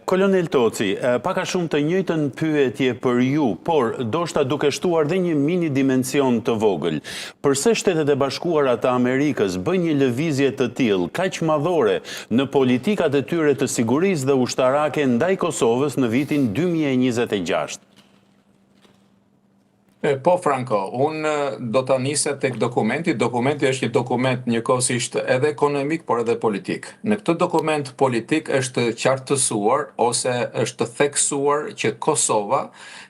Kolonel Toci, paka shumë të njëjtën pyetje për ju, por ndoshta duke shtuar dhe një mini dimension të vogël. Përse Shtetet e Bashkuara të Amerikës bën një lëvizje të tillë kaq madhore në politikat e tyre të sigurisë dhe ushtarake ndaj Kosovës në vitin 2026? Po, Franco, unë do të nisë tek dokumenti. Dokumenti është një dokument njëkohësisht edhe ekonomik, por edhe politik. Në këtë dokument politik është qartësuar ose është theksuar që Kosova,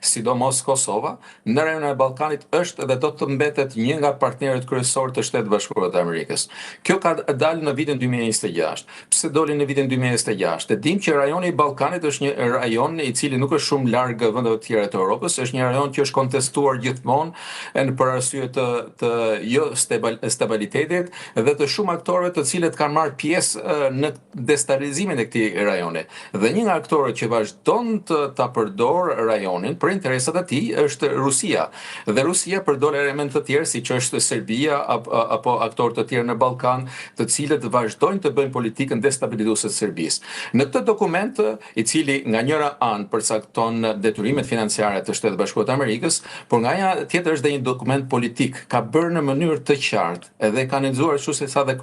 sidomos Kosova, në rajonin e Ballkanit është dhe do të mbetet një nga partnerët kryesorë të Shtetit Bashkuar të Amerikës. Kjo ka dalë në vitin 2026. Pse doli në vitin 2026? E dim që rajoni i Ballkanit është një rajon i cili nuk është shumë larg vendeve të tjera të Europës, është një rajon që është kontestuar gjithmonë për arsye të jo stabilitetit dhe të shumë aktorëve të cilët kanë marrë pjesë në destabilizimin e këtij rajoni. Dhe një nga aktorët që vazhdon ta përdor rajonin për interesat e tij është Rusia. Dhe Rusia përdor elemente të tjerë siç është Serbia apo aktorë të tjerë në Ballkan, të cilët vazhdojnë të bëjnë politikën destabilizuese të Serbisë. Në këtë dokument, i cili nga njëra anë përcakton detyrimet financiare të Shtetit Bashkuar të Amerikës, por nga ana tjetër është dhe një dokument politik, ka bërë në mënyrë të qartë, edhe ka analizuar kështu si sa dhe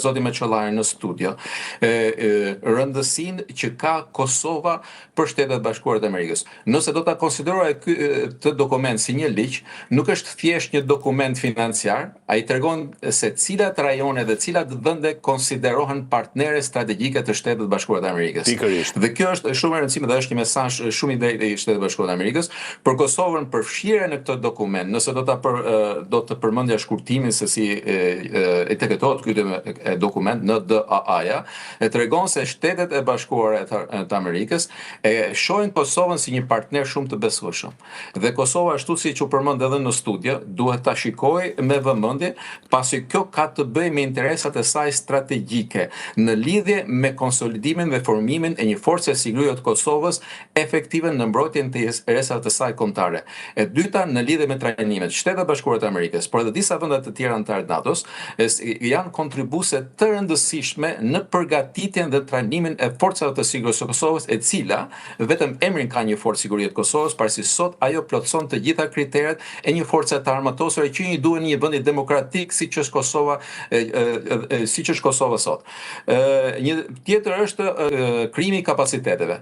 zoti Meçollari në studio, rëndësinë që ka Kosova për Shtetet Bashkuara të Amerikës. Nëse do ta konsideroj këtë dokument si një ligj, nuk është thjesht një dokument financiar, ai tregon se cilat rajone dhe cilat vende konsiderohen partnere strategjike të Shtetit Bashkuar të Amerikës. Pikërisht. Dhe kjo është shumë e rëndësishme dhe është një mesazh shumë i drejtë i Shtetit Bashkuar të Amerikës për Kosovën përfshirje në këtë dokument. Nëse do të përmendja shkurtimin se si e teketohet ky dokument në DAA-ja, e tregon se Shtetet e Bashkuara të Amerikës e shohin Kosovën si një partner shumë të besueshëm. Dhe Kosova, ashtu siç u përmend edhe në studio, duhet ta shikojë me vëmendje, pasi kjo ka të bëjë me interesat e saj strategjike në lidhje me konsolidimin dhe formimin e një force sigurie të Kosovës efektive në mbrojtjen e interesave të saj kombëtare. E dyta, në lidhje me trajnimet, Shtetet Bashkuara të Amerikës, por edhe disa vende të tjera anëtar të NATO-s, janë kontribuese të rëndësishme në përgatitjen dhe trajnimin e forcave të sigurisë së Kosovës, e cila vetëm emrin ka një forcë sigurie të Kosovës, pasi sot ajo plotëson të gjitha kriteret e një force të armatosur që i duhen një vendi demokratik siç është Kosova, siç është Kosova sot. Një tjetër është krijimi i kapaciteteve.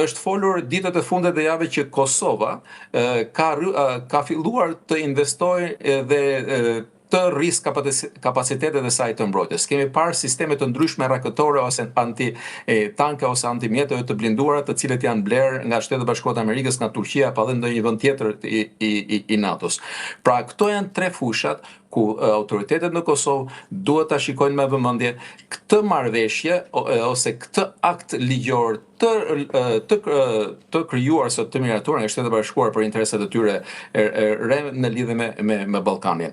Është folur ditët e fundit të javës që Kosova ka filluar të investojë dhe të rrisë kapacitetet e saj të mbrojtjes. Kemi parë sisteme të ndryshme raketore ose anti-tanke ose antimjeteve të blinduara, të cilët janë blerë nga Shtetet Bashkuara të Amerikës, nga Turqia apo edhe ndonjë vend tjetër i NATO-s. Pra këto janë tre fushat ku autoritetet në Kosovë duhet ta shikojnë me vëmendje këtë marrëveshje ose këtë akt ligjor të krijuar së të miratuar nga Shtetet Bashkuara për interesat e tyre në lidhje me Ballkanin.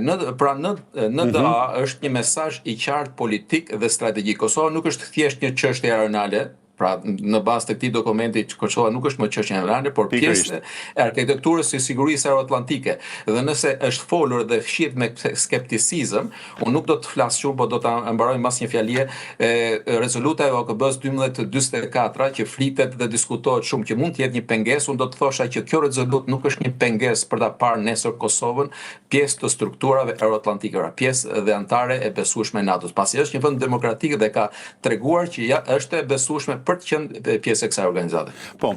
Në DA është një mesazh i qartë politik dhe strategjik. Kosova nuk është thjesht një çështje aeronale. Pra, në bazë të këtij dokumenti, Kosova nuk është më çështje aeronale, por pjesë e arkitekturës së sigurisë euroatlantike. Dhe nëse është folur dhe fshihet me skepticizëm, unë nuk do të flas shumë, por do ta mbaroj mbas një fjalie, rezoluta e OKB-s 1244 që flitet dhe diskutohet shumë që mund të jetë një pengesë, unë do të thosha që kjo rezolutë nuk është një pengesë për ta parë nesër Kosovën pjesë të strukturave euroatlantike, pjesë dhe anëtare e besueshme e NATO-s, pasi është një vend demokratik dhe ka treguar që ja është e besueshme për të qenë pjesë e kësaj organizate. Po,